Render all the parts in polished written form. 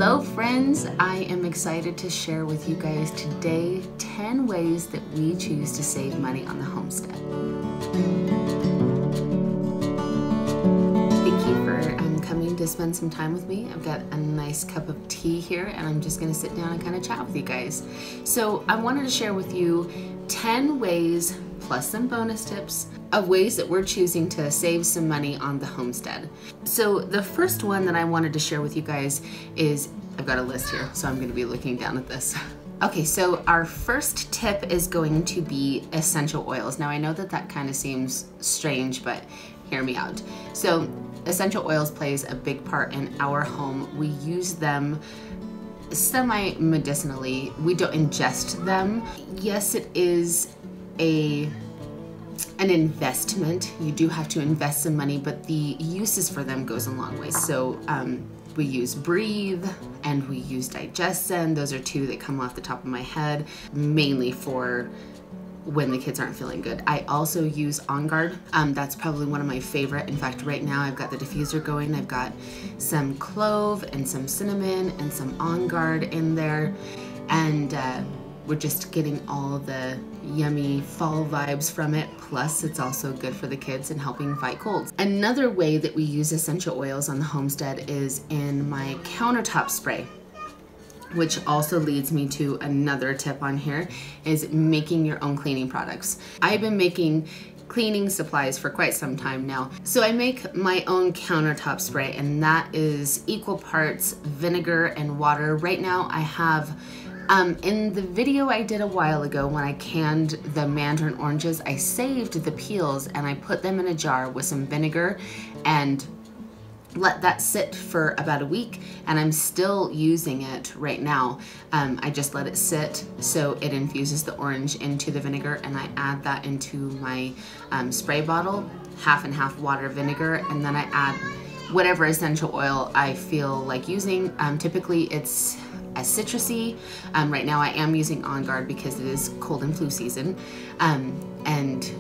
Hello friends, I am excited to share with you guys today 10 ways that we choose to save money on the homestead. Thank you for coming to spend some time with me. I've got a nice cup of tea here and I'm just going to sit down and kind of chat with you guys. So I wanted to share with you 10 ways plus some bonus tips of ways that we're choosing to save some money on the homestead. So the first one that I wanted to share with you guys is, I've got a list here, so I'm going to be looking down at this. Okay, so our first tip is going to be essential oils. Now I know that that kind of seems strange, but hear me out. So essential oils plays a big part in our home. We use them semi-medicinally. We don't ingest them. Yes, it is an investment. You do have to invest some money, but the uses for them goes a long way. So we use Breathe and we use Digestion. Those are two that come off the top of my head, mainly for when the kids aren't feeling good. I also use On Guard. That's probably one of my favorite. In fact, right now I've got the diffuser going. I've got some clove and some cinnamon and some On Guard in there. And we're just getting all the yummy fall vibes from it. Plus, it's also good for the kids and helping fight colds. Another way that we use essential oils on the homestead is in my countertop spray, which also leads me to another tip on here, is making your own cleaning products. I've been making cleaning supplies for quite some time now. So I make my own countertop spray, and that is equal parts vinegar and water. Right now I have in the video I did a while ago when I canned the mandarin oranges, I saved the peels and I put them in a jar with some vinegar and let that sit for about a week, and I'm still using it right now. I just let it sit so it infuses the orange into the vinegar, and I add that into my spray bottle, half and half water, vinegar, and then I add whatever essential oil I feel like using. Typically it's a citrusy. Right now I am using On Guard because it is cold and flu season. And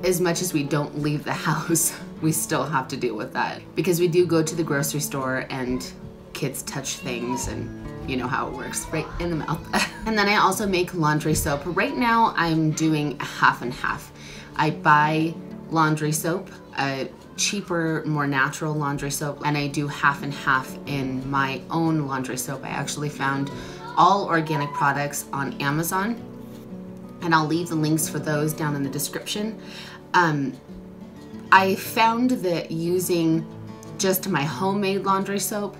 as much as we don't leave the house, we still have to deal with that because we do go to the grocery store and kids touch things and you know how it works, right in the mouth. And then I also make laundry soap. Right now I'm doing half and half. I buy laundry soap, cheaper, more natural laundry soap, and I do half and half in my own laundry soap. I actually found all organic products on Amazon, and I'll leave the links for those down in the description. I found that using just my homemade laundry soap,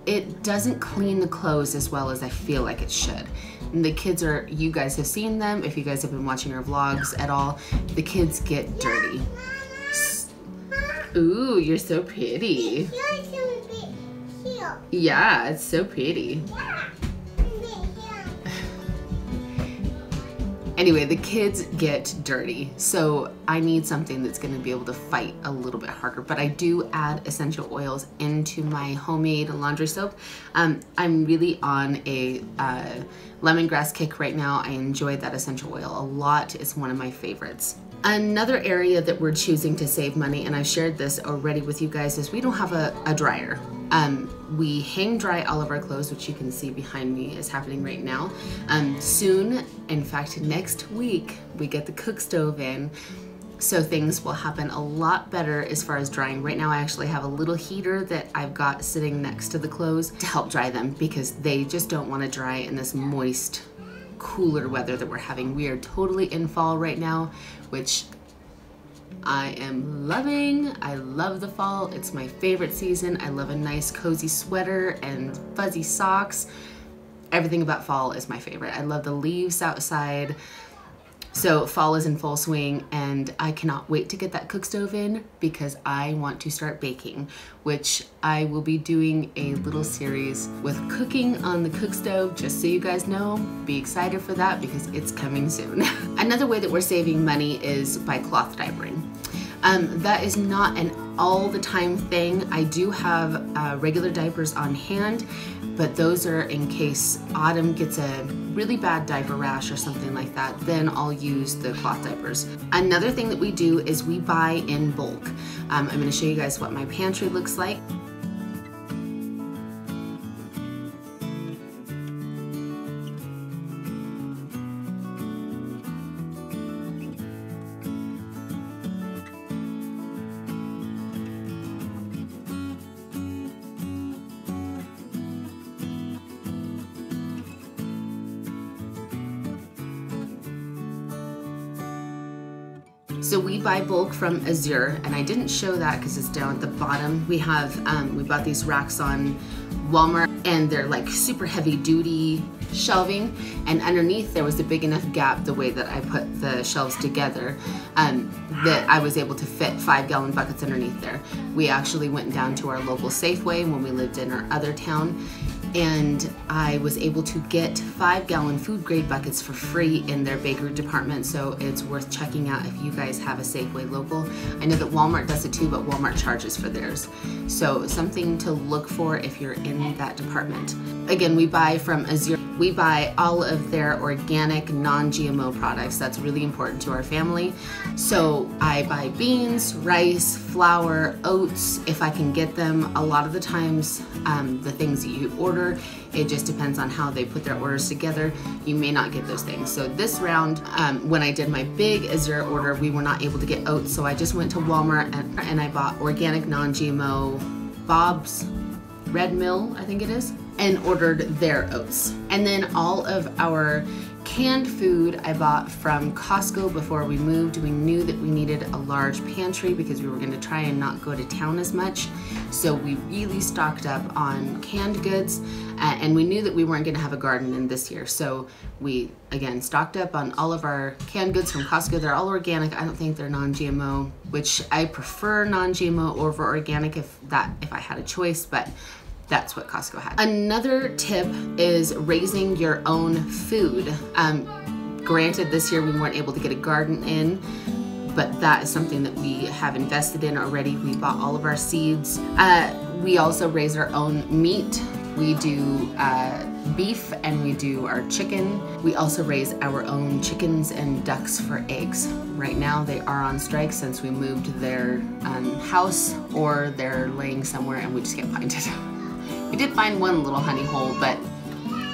it doesn't clean the clothes as well as I feel like it should. And the kids are, you guys have seen them, if you guys have been watching our vlogs at all, the kids get dirty. Ooh, you're so pretty. Yeah, it's so pretty. Anyway, the kids get dirty, so I need something that's going to be able to fight a little bit harder. But I do add essential oils into my homemade laundry soap. I'm really on a lemongrass kick right now. I enjoy that essential oil a lot. It's one of my favorites. Another area that we're choosing to save money, and I've shared this already with you guys, is we don't have a dryer. We hang dry all of our clothes, which you can see behind me is happening right now. Soon, in fact next week, we get the cook stove in, so things will happen a lot better as far as drying. Right now I actually have a little heater that I've got sitting next to the clothes to help dry them because they just don't want to dry in this moist, cooler weather that we're having. We are totally in fall right now, which I am loving. I love the fall. It's my favorite season. I love a nice cozy sweater and fuzzy socks. Everything about fall is my favorite. I love the leaves outside. So fall is in full swing, and I cannot wait to get that cook stove in because I want to start baking, which I will be doing a little series with cooking on the cook stove, just so you guys know. Be excited for that because it's coming soon. Another way that we're saving money is by cloth diapering. That is not an all the time thing. I do have regular diapers on hand, but those are in case Autumn gets a really bad diaper rash or something like that, then I'll use the cloth diapers. Another thing that we do is we buy in bulk. I'm going to show you guys what my pantry looks like. So we buy bulk from Azure, and I didn't show that because it's down at the bottom. We have, we bought these racks on Walmart, and they're like super heavy duty shelving, and underneath there was a big enough gap the way that I put the shelves together that I was able to fit 5-gallon buckets underneath there. We actually went down to our local Safeway when we lived in our other town, and I was able to get 5-gallon food grade buckets for free in their bakery department, so it's worth checking out if you guys have a Safeway local. I know that Walmart does it too, but Walmart charges for theirs. So something to look for if you're in that department. Again, we buy from Azure. We buy all of their organic, non-GMO products. That's really important to our family. So I buy beans, rice, flour, oats, if I can get them. A lot of the times, the things that you order, it just depends on how they put their orders together. You may not get those things. So this round, when I did my big Azure order, we were not able to get oats. So I just went to Walmart and I bought organic, non-GMO Bob's Red Mill, I think it is, and ordered their oats. And then all of our canned food I bought from Costco before we moved. We knew that we needed a large pantry because we were going to try and not go to town as much. So we really stocked up on canned goods, and we knew that we weren't going to have a garden in this year. So we, again, stocked up on all of our canned goods from Costco. They're all organic. I don't think they're non-GMO, which I prefer non-GMO over organic if I had a choice, but that's what Costco had. Another tip is raising your own food. Granted, this year we weren't able to get a garden in, but that is something that we have invested in already. We bought all of our seeds. We also raise our own meat. We do beef and we do our chicken. We also raise our own chickens and ducks for eggs. Right now they are on strike since we moved their house, or they're laying somewhere and we just can't find it. We did find one little honey hole, but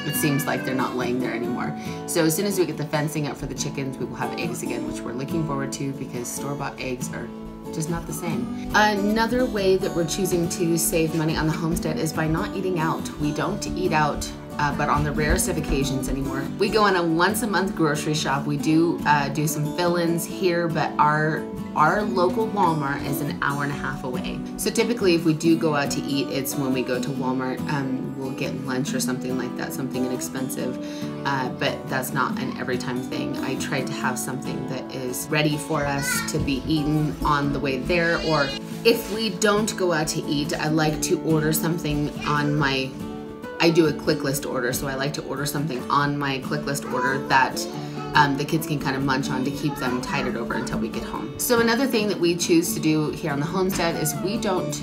it seems like they're not laying there anymore. So as soon as we get the fencing up for the chickens, we will have eggs again, which we're looking forward to because store-bought eggs are just not the same. Another way that we're choosing to save money on the homestead is by not eating out. We don't eat out, but on the rarest of occasions anymore. We go on a once-a-month grocery shop. We do do some fill-ins here, but our local Walmart is an hour and a half away. So typically if we do go out to eat, it's when we go to Walmart. We'll get lunch or something like that, something inexpensive, but that's not an every time thing. I try to have something that is ready for us to be eaten on the way there, or if we don't go out to eat, I like to order something on my, I do a click list order, so I like to order something on my click list order that the kids can kind of munch on to keep them tided over until we get home. So another thing that we choose to do here on the homestead is we don't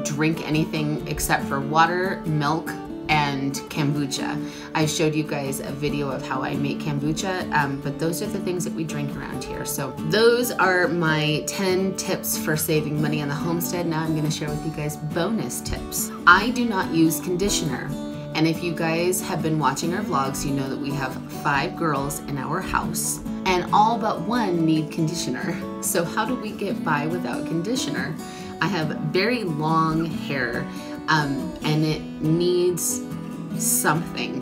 drink anything except for water, milk, and kombucha. I showed you guys a video of how I make kombucha, but those are the things that we drink around here. So those are my 10 tips for saving money on the homestead. Now I'm going to share with you guys bonus tips. I do not use conditioner. And if you guys have been watching our vlogs, you know that we have 5 girls in our house, and all but one need conditioner. So how do we get by without conditioner? I have very long hair, and it needs something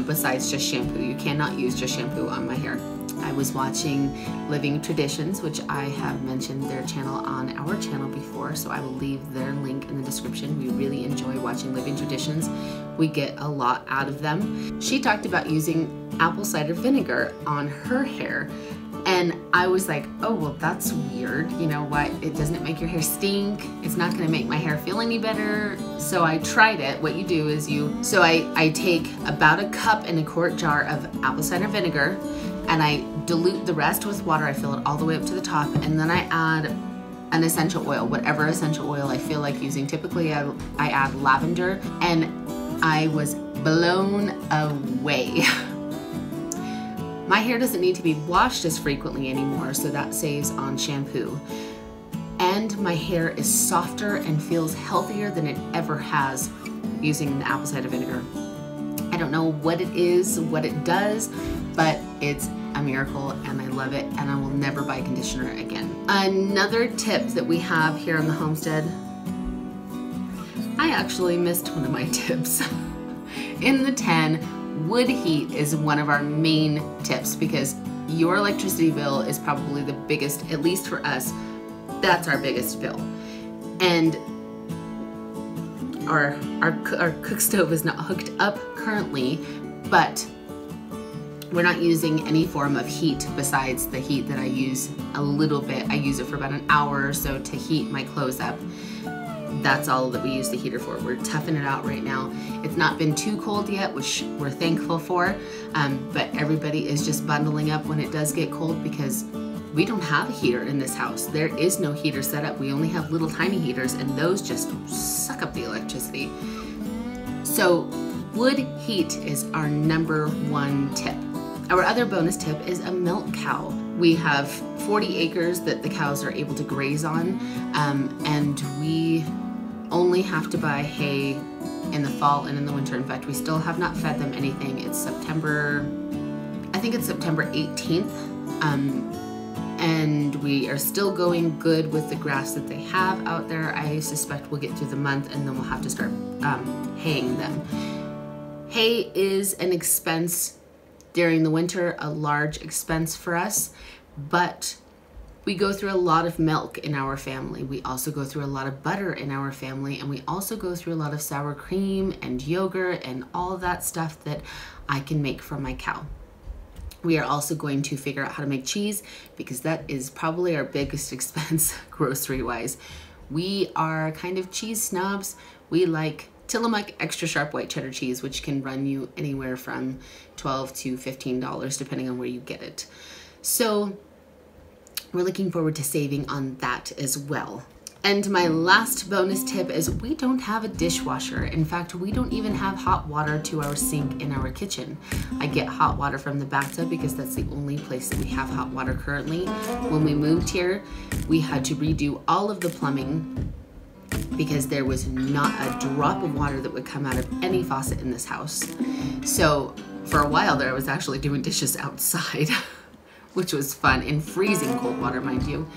besides just shampoo. You cannot use just shampoo on my hair. I was watching Living Traditions, which I have mentioned their channel on our channel before, so I will leave their link in the description. We really enjoy watching Living Traditions. We get a lot out of them. She talked about using apple cider vinegar on her hair, and I was like, oh, well, that's weird. You know what? Doesn't it make your hair stink? It's not gonna make my hair feel any better. So I tried it. What you do is I take about 1 cup in a quart jar of apple cider vinegar, and I dilute the rest with water. I fill it all the way up to the top, and then I add an essential oil, whatever essential oil I feel like using. Typically I add lavender, and I was blown away. My hair doesn't need to be washed as frequently anymore, so that saves on shampoo. And my hair is softer and feels healthier than it ever has using the apple cider vinegar. I don't know what it is, what it does, but it's a miracle and I love it, and I will never buy conditioner again. Another tip that we have here on the homestead, I actually missed one of my tips. In the 10, wood heat is one of our main tips, because your electricity bill is probably the biggest, at least for us, that's our biggest bill. And our cook stove is not hooked up currently, but we're not using any form of heat besides the heat that I use a little bit. I use it for about an hour or so to heat my clothes up. That's all that we use the heater for. We're toughing it out right now. It's not been too cold yet, which we're thankful for, but everybody is just bundling up when it does get cold because we don't have a heater in this house. There is no heater set up. We only have little tiny heaters, and those just suck up the electricity. So wood heat is our #1 tip. Our other bonus tip is a milk cow. We have 40 acres that the cows are able to graze on, and we only have to buy hay in the fall and in the winter. In fact, we still have not fed them anything. It's September, I think it's September 18th, and we are still going good with the grass that they have out there. I suspect we'll get through the month and then we'll have to start haying them. Hay is an expense during the winter, a large expense for us, but we go through a lot of milk in our family. We also go through a lot of butter in our family, and we also go through a lot of sour cream and yogurt and all of that stuff that I can make for my cow. We are also going to figure out how to make cheese because that is probably our biggest expense grocery-wise. We are kind of cheese snobs. We like Tillamook extra sharp white cheddar cheese, which can run you anywhere from $12 to $15 depending on where you get it. So we're looking forward to saving on that as well. And my last bonus tip is we don't have a dishwasher. In fact, we don't even have hot water to our sink in our kitchen. I get hot water from the bathtub because that's the only place that we have hot water currently. When we moved here, we had to redo all of the plumbing because there was not a drop of water that would come out of any faucet in this house. So for a while there, I was actually doing dishes outside, which was fun, in freezing cold water, mind you.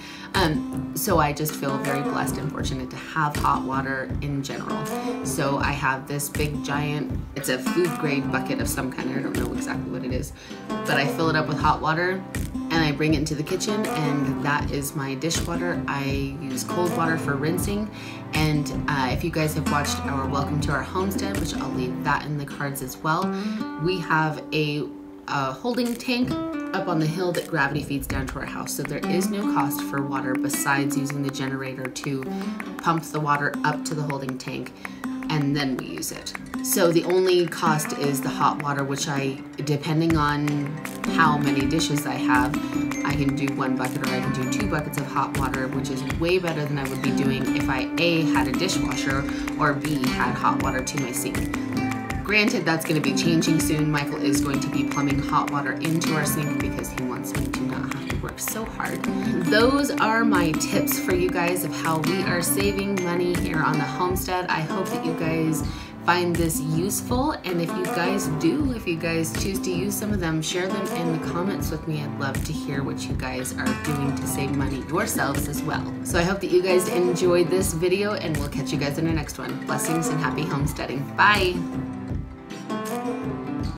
So I just feel very blessed and fortunate to have hot water in general. So I have this big giant, it's a food grade bucket of some kind, I don't know exactly what it is, but I fill it up with hot water and I bring it into the kitchen, and that is my dishwater. I use cold water for rinsing, and if you guys have watched our Welcome to Our Homestead, which I'll leave that in the cards as well, we have a holding tank up on the hill that gravity feeds down to our house. So there is no cost for water besides using the generator to pump the water up to the holding tank, and then we use it. So the only cost is the hot water, which depending on how many dishes I have, I can do 1 bucket or I can do 2 buckets of hot water, which is way better than I would be doing if I A, had a dishwasher, or B, had hot water to my sink. Granted, that's going to be changing soon. Michael is going to be plumbing hot water into our sink because he wants me to not have to work so hard. Those are my tips for you guys of how we are saving money here on the homestead. I hope that you guys find this useful, and if you guys do, if you guys choose to use some of them, share them in the comments with me. I'd love to hear what you guys are doing to save money yourselves as well. So I hope that you guys enjoyed this video, and we'll catch you guys in our next one. Blessings and happy homesteading. Bye!